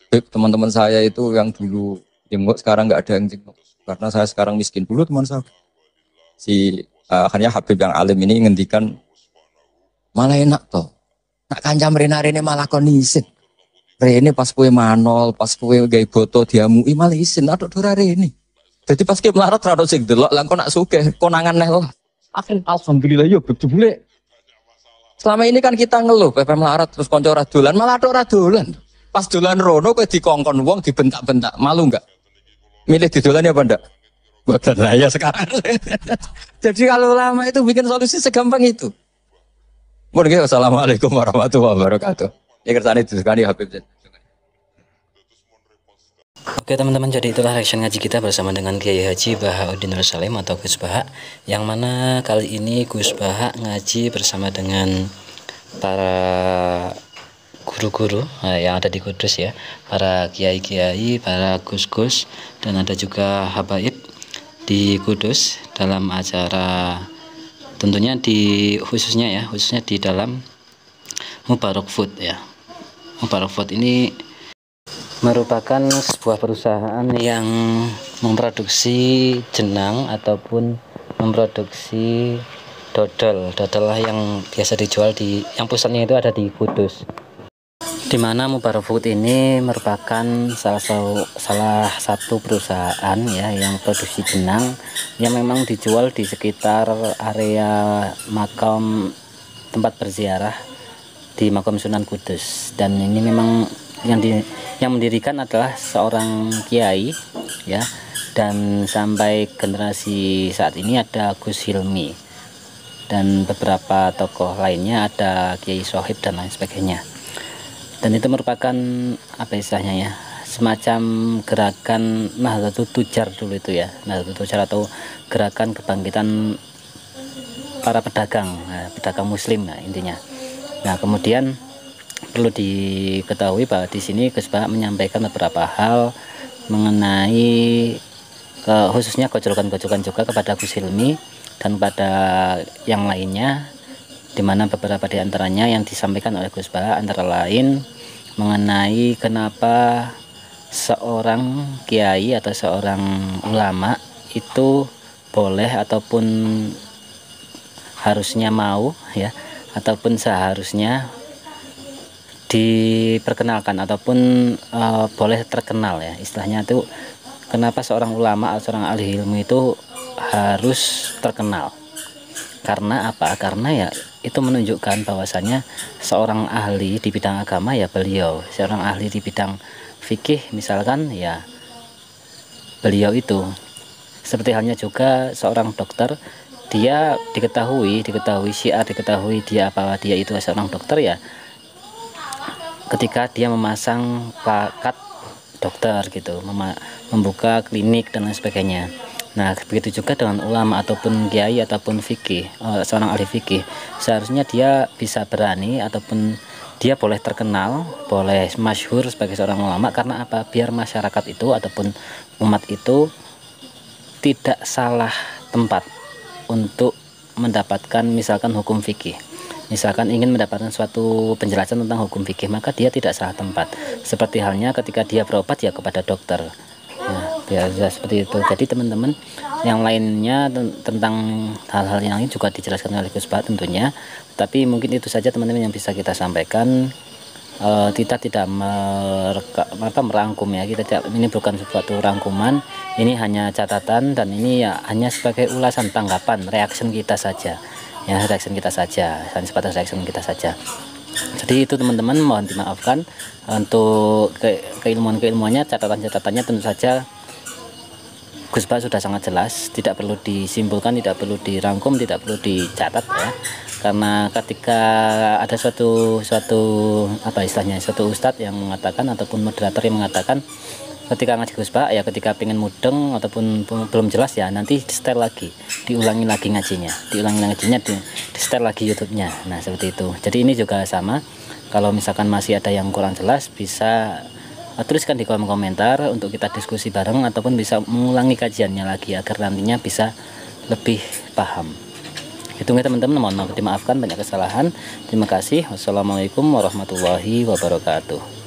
Habib teman-teman saya itu yang dulu jenguk sekarang enggak ada yang jenguk. Karena saya sekarang miskin. Dulu teman saya. Akhirnya Habib yang alim ini ngendikan malah enak toh. Nak kancam rene malah kon isin. Rene pas kue manol, pas kue gawe boto diamui malah isin atok dora rene. Jadi pas kue melarat rada sing delok lan kok nak sugih konangan neh lah. Alhamdulillah yo jebule. Selama ini kan kita ngeluh pepe melarat terus kanca ora dolan, malah atok ora dolan. Pas dolan rono kowe dikongkon wong dibentak-bentak, malu enggak? Milih didolan ya apa ndak? Boten lah ya sekarang. Jadi kalau lama itu bikin solusi segampang itu. Mungkin wassalamualaikum warahmatullahi wabarakatuh. Ya kersane disukani Habib. Oke teman-teman, jadi itulah reaction ngaji kita bersama dengan Kiai Haji Bahauddin Nur Salim atau Gus Baha, yang mana kali ini Gus Baha ngaji bersama dengan para guru-guru yang ada di Kudus ya, para kiai-kiai, para gus-gus, dan ada juga habaib di Kudus dalam acara tentunya khususnya di dalam Mubarak Food ya. Mubarak Food ini merupakan sebuah perusahaan yang memproduksi jenang ataupun memproduksi dodol lah yang biasa dijual yang pusatnya itu ada di Kudus. Di mana Mubarak Food ini merupakan salah satu perusahaan ya yang produksi jenang yang memang dijual di sekitar area makam tempat berziarah di makam Sunan Kudus. Dan ini memang yang mendirikan adalah seorang kiai ya, dan sampai generasi saat ini ada Gus Hilmi dan beberapa tokoh lainnya, ada Kiai Sohib dan lain sebagainya. Dan itu merupakan apa istilahnya ya, semacam gerakan Nahdlatul Tujar dulu itu ya, Nahdlatul Tujar atau gerakan kebangkitan para pedagang muslim intinya. Nah kemudian perlu diketahui bahwa di sini Gus Baha menyampaikan beberapa hal mengenai khususnya gojolokan-gojolokan juga kepada Gus Hilmi dan pada yang lainnya, di mana beberapa di antaranya yang disampaikan oleh Gus Baha antara lain mengenai kenapa seorang kiai atau seorang ulama itu boleh ataupun harusnya mau ya, ataupun seharusnya diperkenalkan ataupun boleh terkenal ya, istilahnya itu kenapa seorang ulama atau seorang ahli ilmu itu harus terkenal. Karena apa? Karena ya itu menunjukkan bahwasanya seorang ahli di bidang agama ya beliau, seorang ahli di bidang fikih misalkan ya beliau itu. Seperti halnya juga seorang dokter, dia diketahui syiar, diketahui dia bahwa dia itu seorang dokter ya ketika dia memasang plakat dokter gitu, membuka klinik dan lain sebagainya. Nah begitu juga dengan ulama ataupun kiai ataupun fikih, seorang ahli fikih, seharusnya dia bisa berani ataupun dia boleh terkenal, boleh masyhur sebagai seorang ulama. Karena apa? Biar masyarakat itu ataupun umat itu tidak salah tempat untuk mendapatkan misalkan hukum fikih. Misalkan ingin mendapatkan suatu penjelasan tentang hukum fikih, maka dia tidak salah tempat. Seperti halnya ketika dia berobat ya kepada dokter. Nah, biasa seperti itu. Jadi teman-teman yang lainnya tentang hal-hal yang lain juga dijelaskan oleh Gus Baha tentunya. Tapi mungkin itu saja teman-teman yang bisa kita sampaikan. Kita tidak merangkum ya, kita tidak, ini bukan suatu rangkuman, ini hanya catatan dan ini ya hanya sebagai ulasan, tanggapan, reaction kita saja ya, reaction kita saja, hanya sebatas reaction kita saja. Jadi itu teman-teman, mohon dimaafkan untuk keilmuannya, catatan-catatannya tentu saja Gus Bah sudah sangat jelas, tidak perlu disimpulkan, tidak perlu dirangkum, tidak perlu dicatat ya. Karena ketika ada suatu apa istilahnya, suatu ustadz yang mengatakan ataupun moderator yang mengatakan ketika ngaji Gus Bah ya, ketika pengen mudeng ataupun belum jelas ya, nanti di setel lagi, diulangi lagi ngajinya, di setel lagi YouTube-nya. Nah seperti itu. Jadi ini juga sama, kalau misalkan masih ada yang kurang jelas bisa tuliskan di kolom komentar untuk kita diskusi bareng, ataupun bisa mengulangi kajiannya lagi agar nantinya bisa lebih paham. Itu ya teman-teman, mohon maaf dimaafkan banyak kesalahan. Terima kasih. Wassalamualaikum warahmatullahi wabarakatuh.